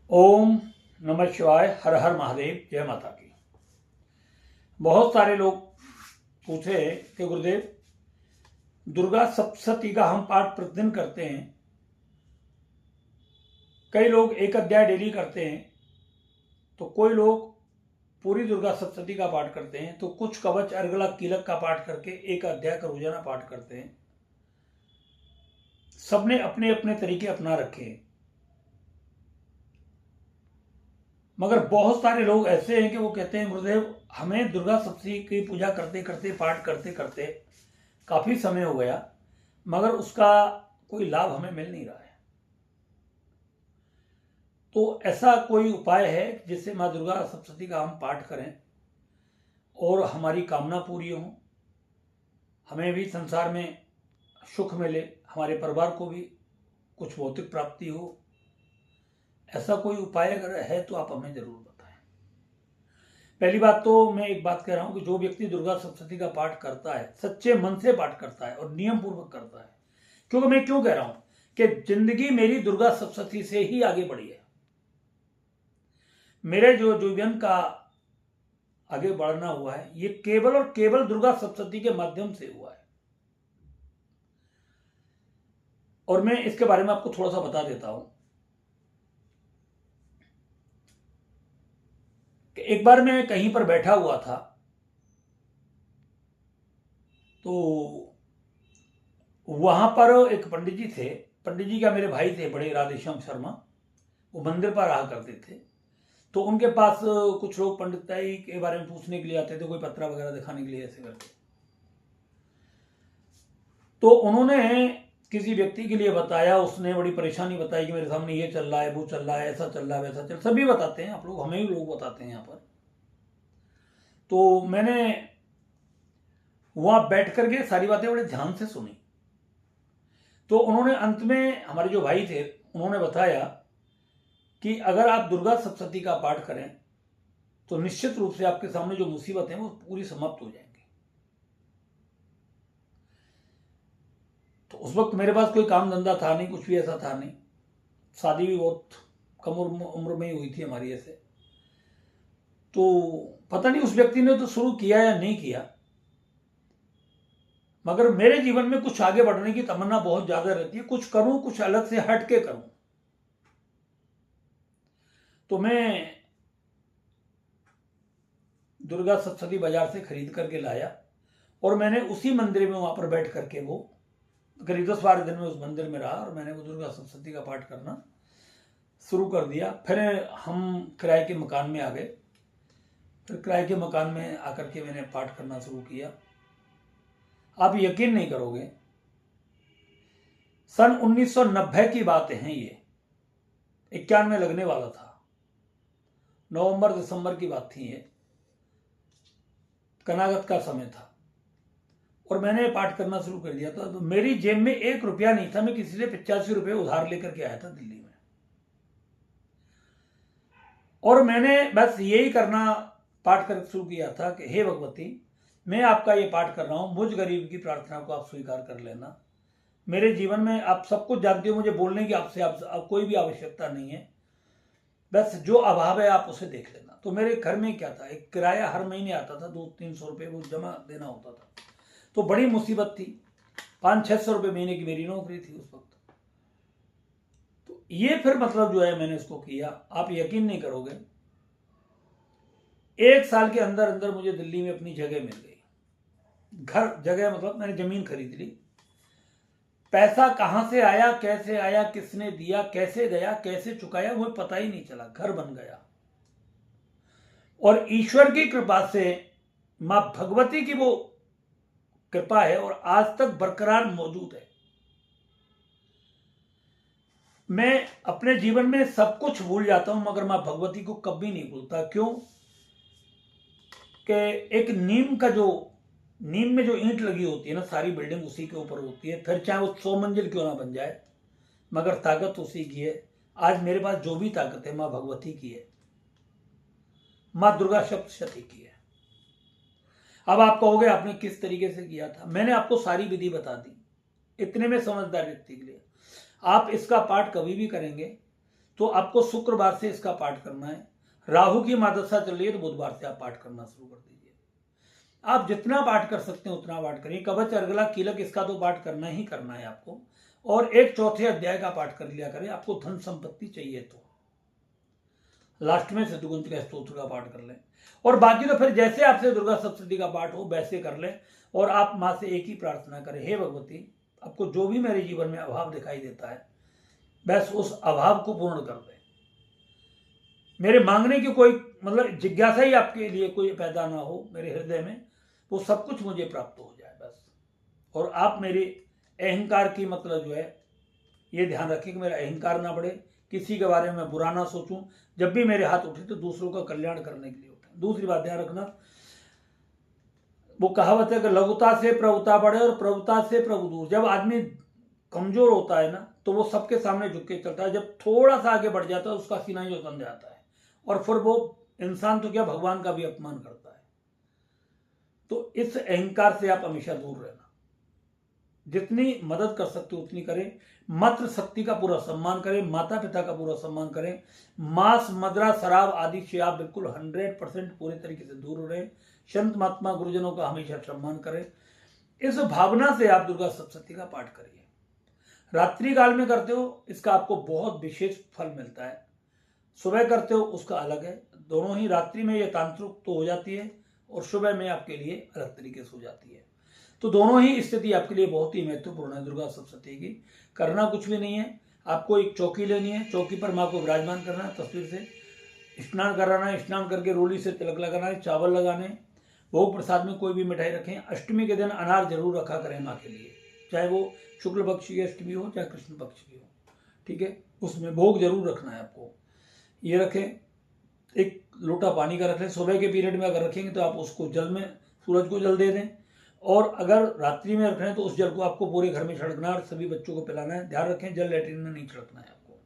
ओम नमः शिवाय। हर हर महादेव। जय माता की। बहुत सारे लोग पूछे कि गुरुदेव, दुर्गा सप्तशती का हम पाठ प्रतिदिन करते हैं, कई लोग एक अध्याय डेली करते हैं, तो कोई लोग पूरी दुर्गा सप्तशती का पाठ करते हैं, तो कुछ कवच अर्गला कीलक का पाठ करके एक अध्याय का रोजाना पाठ करते हैं। सबने अपने अपने तरीके अपना रखे हैं, मगर बहुत सारे लोग ऐसे हैं कि वो कहते हैं गुरुदेव, हमें दुर्गा सप्तशती की पूजा करते करते पाठ करते करते काफी समय हो गया, मगर उसका कोई लाभ हमें मिल नहीं रहा है। तो ऐसा कोई उपाय है जिससे माँ दुर्गा सप्तशती का हम पाठ करें और हमारी कामना पूरी हो, हमें भी संसार में सुख मिले, हमारे परिवार को भी कुछ भौतिक प्राप्ति हो। ऐसा कोई उपाय अगर है तो आप हमें जरूर बताएं। पहली बात तो मैं एक बात कह रहा हूं कि जो व्यक्ति दुर्गा सप्तशती का पाठ करता है, सच्चे मन से पाठ करता है और नियम पूर्वक करता है, क्योंकि मैं क्यों कह रहा हूं कि जिंदगी मेरी दुर्गा सप्तशती से ही आगे बढ़ी है। मेरे जो जीवन का आगे बढ़ना हुआ है, ये केवल और केवल दुर्गा सप्तशती के माध्यम से हुआ है। और मैं इसके बारे में आपको थोड़ा सा बता देता हूं कि एक बार मैं कहीं पर बैठा हुआ था, तो वहां पर एक पंडित जी थे। पंडित जी क्या मेरे भाई थे, बड़े राधेश्याम शर्मा। वो मंदिर पर रहा करते थे, तो उनके पास कुछ लोग पंडिताई के बारे में पूछने के लिए आते थे, कोई पत्रा वगैरह दिखाने के लिए, ऐसे करके। तो उन्होंने किसी व्यक्ति के लिए बताया, उसने बड़ी परेशानी बताई कि मेरे सामने ये चल रहा है, वो चल रहा है, ऐसा चल रहा है, वैसा चल, सभी बताते हैं आप लोग, हमें भी लोग बताते हैं यहाँ पर। तो मैंने वहां बैठ करके सारी बातें बड़े ध्यान से सुनी। तो उन्होंने अंत में, हमारे जो भाई थे, उन्होंने बताया कि अगर आप दुर्गा सप्तशती का पाठ करें तो निश्चित रूप से आपके सामने जो मुसीबत है वो पूरी समाप्त हो जाएंगी। तो उस वक्त मेरे पास कोई काम धंधा था नहीं, कुछ भी ऐसा था नहीं, शादी भी बहुत कम उम्र में ही हुई थी हमारी ऐसे। तो पता नहीं उस व्यक्ति ने तो शुरू किया या नहीं किया, मगर मेरे जीवन में कुछ आगे बढ़ने की तमन्ना बहुत ज्यादा रहती है, कुछ करूं, कुछ अलग से हट के करूं। तो मैं दुर्गा सप्तशती बाजार से खरीद करके लाया और मैंने उसी मंदिर में वहां पर बैठ करके, वो करीब 10-12 दिन में उस मंदिर में रहा और मैंने वो दुर्गा सप्तशती का पाठ करना शुरू कर दिया। फिर हम किराए के मकान में आ गए, फिर किराए के मकान में आकर के मैंने पाठ करना शुरू किया। आप यकीन नहीं करोगे, सन 1990 की बात है ये, 91 में लगने वाला था, नवंबर दिसंबर की बात थी ये, कनागत का समय था, और मैंने पाठ करना शुरू कर दिया था। तो मेरी जेब में 1 रुपया नहीं था, मैं किसी से 85 रुपये उधार लेकर के आया था दिल्ली में, और मैंने बस यही करना पाठ कर शुरू किया था कि हे भगवती, मैं आपका ये पाठ कर रहा हूं, मुझ गरीब की प्रार्थना को आप स्वीकार कर लेना। मेरे जीवन में आप सब कुछ जानते हो, मुझे बोलने की आपसे आप कोई भी आवश्यकता नहीं है, बस जो अभाव है आप उसे देख लेना। तो मेरे घर में क्या था, एक किराया हर महीने आता था, 200-300 रुपये वो जमा देना होता था, तो बड़ी मुसीबत थी। 500-600 रुपये महीने की मेरी नौकरी थी उस वक्त। तो ये फिर मतलब जो है मैंने इसको किया, आप यकीन नहीं करोगे, 1 साल के अंदर अंदर मुझे दिल्ली में अपनी जगह मिल गई। घर जगह मतलब मैंने जमीन खरीद ली। पैसा कहां से आया, कैसे आया, किसने दिया, कैसे गया, कैसे चुकाया, मुझे पता ही नहीं चला, घर बन गया। और ईश्वर की कृपा से, मां भगवती की वो कृपा है और आज तक बरकरार मौजूद है। मैं अपने जीवन में सब कुछ भूल जाता हूं, मगर मां भगवती को कभी नहीं भूलता। क्यों कि एक नीम में जो ईंट लगी होती है ना, सारी बिल्डिंग उसी के ऊपर होती है, फिर चाहे वो 100 मंजिल क्यों ना बन जाए, मगर ताकत उसी की है। आज मेरे पास जो भी ताकत है मां भगवती की है, मां दुर्गा सप्तशती की है। अब आप कहोगे आपने किस तरीके से किया था, मैंने आपको सारी विधि बता दी, इतने में समझदार व्यक्ति के लिए। आप इसका पाठ कभी भी करेंगे तो आपको शुक्रवार से इसका पाठ करना है। राहु की महादशा चल रही है तो बुधवार से आप पाठ करना शुरू कर दीजिए। आप जितना पाठ कर सकते हैं उतना पाठ करिए। कवच, अर्गला, कीलक, इसका तो पाठ करना ही करना है आपको। और एक चौथे अध्याय का पाठ कर लिया करें। आपको धन संपत्ति चाहिए तो लास्ट में शतुगुंज का स्तोत्र का पाठ कर लें। और बाकी तो फिर जैसे आपसे दुर्गा सप्तशती का पाठ हो वैसे कर लें। और आप माँ से एक ही प्रार्थना करें, हे भगवती, आपको जो भी मेरे जीवन में अभाव दिखाई देता है बस उस अभाव को पूर्ण कर दें। मेरे मांगने की कोई मतलब जिज्ञासा ही आपके लिए कोई पैदा ना हो मेरे हृदय में, वो सब कुछ मुझे प्राप्त हो जाए बस। और आप मेरे अहंकार की मतलब जो है ये ध्यान रखें कि मेरा अहंकार ना बढ़े, किसी के बारे में बुरा ना सोचूं। जब भी मेरे हाथ उठे तो दूसरों का कल्याण करने के लिए उठे। दूसरी बात ध्यान रखना, वो कहावत है कि लघुता से प्रभुता बढ़े और प्रभुता से प्रभु दूर। जब आदमी कमजोर होता है ना तो वो सबके सामने झुक के चलता है। जब थोड़ा सा आगे बढ़ जाता है उसका सीना ही उतर जाता है और फिर वो इंसान तो क्या भगवान का भी अपमान करता है। तो इस अहंकार से आप हमेशा दूर रहना। जितनी मदद कर सकते हो उतनी करें। मातृ शक्ति का पूरा सम्मान करें, माता पिता का पूरा सम्मान करें। मांस, मदिरा, शराब आदि से आप बिल्कुल 100% पूरे तरीके से दूर रहें। संत महात्मा गुरुजनों का हमेशा सम्मान करें। इस भावना से आप दुर्गा सप्तशती का पाठ करिए। रात्रि काल में करते हो इसका आपको बहुत विशेष फल मिलता है। सुबह करते हो उसका अलग है। दोनों ही, रात्रि में ये तांत्रिक तो हो जाती है और सुबह में आपके लिए अलग तरीके से हो जाती है। तो दोनों ही स्थिति आपके लिए बहुत ही महत्वपूर्ण है दुर्गा सप्तशती की। करना कुछ भी नहीं है, आपको एक चौकी लेनी है, चौकी पर माँ को विराजमान करना है, तस्वीर से स्नान कराना है, स्नान करके रोली से तिलक लगाना है, चावल लगाने, भोग प्रसाद में कोई भी मिठाई रखें। अष्टमी के दिन अनार जरूर रखा करें माँ के लिए, चाहे वो शुक्ल पक्ष की अष्टमी हो चाहे कृष्ण पक्ष की हो, ठीक है। उसमें भोग जरूर रखना है आपको। ये रखें, एक लोटा पानी का रख लें। सुबह के पीरियड में अगर रखेंगे तो आप उसको जल में, सूरज को जल दे दें। और अगर रात्रि में रख रहे हैं तो उस जल को आपको पूरे घर में छिड़कना है और सभी बच्चों को पिलाना है। ध्यान रखें जल लैट्रिन में नहीं छिड़कना है आपको।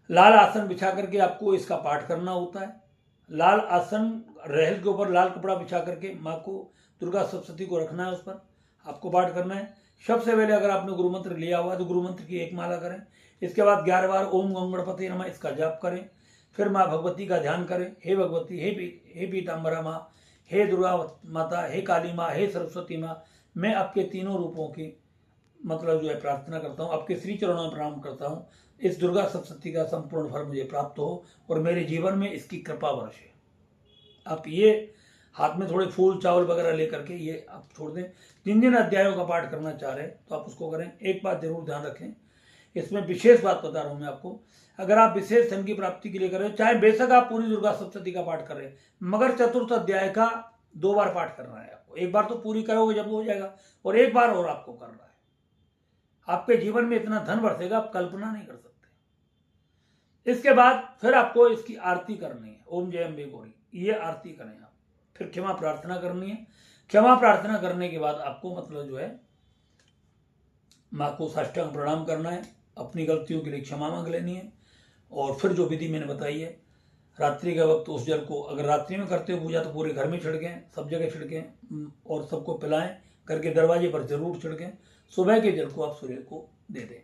लाल आसन बिछा करके आपको इसका पाठ करना होता है। लाल आसन, रहल के ऊपर लाल कपड़ा बिछा करके माँ को, दुर्गा सप्तशती को रखना है, उस पर आपको पाठ करना है। सबसे पहले अगर आपने गुरु मंत्र लिया हुआ है तो गुरु मंत्र की एक माला करें। इसके बाद 11 बार ओम गं गणपति नमः इसका जाप करें। फिर माँ भगवती का ध्यान करें। हे भगवती, हे पीताम्बरा माँ, हे दुर्गा माता, हे काली माँ, हे सरस्वती माँ, मैं आपके तीनों रूपों की मतलब जो है प्रार्थना करता हूँ, आपके श्री चरणों में प्रणाम करता हूँ। इस दुर्गा सप्तशती का संपूर्ण फल मुझे प्राप्त हो और मेरे जीवन में इसकी कृपा बरसे। आप ये हाथ में थोड़े फूल चावल वगैरह लेकर के ये आप छोड़ दें। जिन जिन अध्यायों का पाठ करना चाह रहे हैं तो आप उसको करें। एक बात जरूर ध्यान रखें, इसमें विशेष बात बता रहा हूँ मैं आपको, अगर आप विशेष धन की प्राप्ति के लिए कर रहे हो, चाहे बेशक आप पूरी दुर्गा सप्तशती का पाठ कर रहे हैं, मगर चतुर्थ अध्याय का 2 बार पाठ करना है आपको। एक बार तो पूरी करोगे जब हो जाएगा और एक बार और आपको करना है। आपके जीवन में इतना धन बरसेगा आप कल्पना नहीं कर सकते। इसके बाद फिर आपको इसकी आरती करनी है, ओम जय अम्बे गौरी, ये आरती करें आप। फिर क्षमा प्रार्थना करनी है। क्षमा प्रार्थना करने के बाद आपको मतलब जो है माँ को साष्टांग प्रणाम करना है, अपनी गलतियों के लिए क्षमा मांग लेनी है। और फिर जो विधि मैंने बताई है, रात्रि के वक्त उस जल को, अगर रात्रि में करते हो पूजा तो पूरे घर में छिड़कें, सब जगह छिड़कें और सबको पिलाएं, घर के दरवाजे पर जरूर छिड़कें। सुबह के जल को आप सूर्य को दे दें,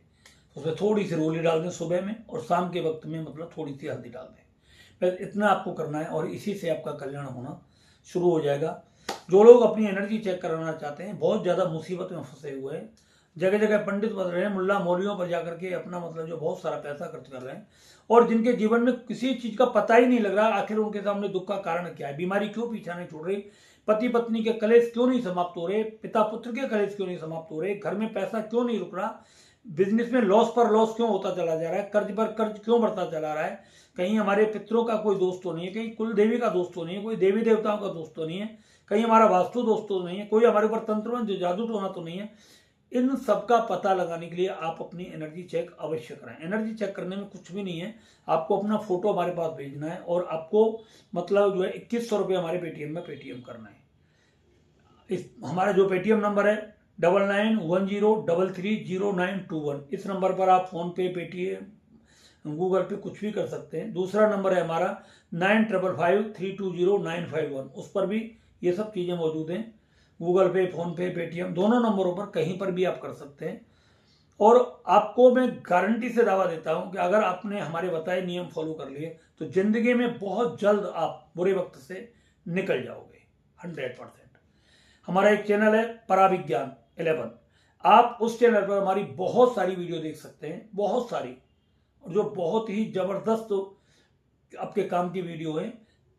उसमें थोड़ी सी रोली डाल दें सुबह में, और शाम के वक्त में मतलब थोड़ी सी हल्दी डाल दें। बस इतना आपको करना है और इसी से आपका कल्याण होना शुरू हो जाएगा। जो लोग अपनी एनर्जी चेक कराना चाहते हैं, बहुत ज़्यादा मुसीबत में फंसे हुए हैं, जगह जगह पंडित बन रहे हैं, मुल्ला मौलियों पर जाकर के अपना मतलब जो बहुत सारा पैसा खर्च कर रहे हैं, और जिनके जीवन में किसी चीज़ का पता ही नहीं लग रहा आखिर उनके सामने दुख का कारण क्या है, बीमारी क्यों पीछा नहीं छोड़ रही, पति पत्नी के कलेश क्यों नहीं समाप्त हो रहे, पिता पुत्र के कलेश क्यों नहीं समाप्त हो रहे, घर में पैसा क्यों नहीं रुक रहा, बिजनेस में लॉस पर लॉस क्यों होता चला जा रहा है, कर्ज पर कर्ज क्यों बढ़ता चला रहा है, कहीं हमारे पितरों का कोई दोष तो नहीं है, कहीं कुल देवी का दोष तो नहीं है, कोई देवी देवताओं का दोष तो नहीं है, कहीं हमारा वास्तु दोष तो नहीं है, कोई हमारे ऊपर तंत्र में जादू टोना तो नहीं है। इन सब का पता लगाने के लिए आप अपनी एनर्जी चेक अवश्य कराएं। एनर्जी चेक करने में कुछ भी नहीं है, आपको अपना फोटो हमारे पास भेजना है और आपको मतलब जो है 2100 रुपये हमारे पेटीएम में पेटीएम करना है। इस हमारा जो पेटीएम नंबर है 9910330921, इस नंबर पर आप फोन पे, पेटीएम, गूगल पे कुछ भी कर सकते हैं। दूसरा नंबर है हमारा 9553200951, उस पर भी ये सब चीज़ें मौजूद हैं। गूगल पे, फोन पे, पेटीएम, दोनों नंबरों पर कहीं पर भी आप कर सकते हैं। और आपको मैं गारंटी से दावा देता हूं कि अगर आपने हमारे बताए नियम फॉलो कर लिए तो जिंदगी में बहुत जल्द आप बुरे वक्त से निकल जाओगे 100%। हमारा एक चैनल है पराविज्ञान 11, आप उस चैनल पर हमारी बहुत सारी वीडियो देख सकते हैं, बहुत सारी, और जो बहुत ही जबरदस्त आपके काम की वीडियो है।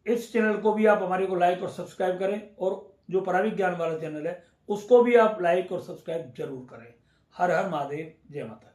इस चैनल को भी आप हमारे को लाइक और सब्सक्राइब करें, और जो पराविज्ञान वाला चैनल है उसको भी आप लाइक और सब्सक्राइब जरूर करें। हर हर महादेव, जय माता।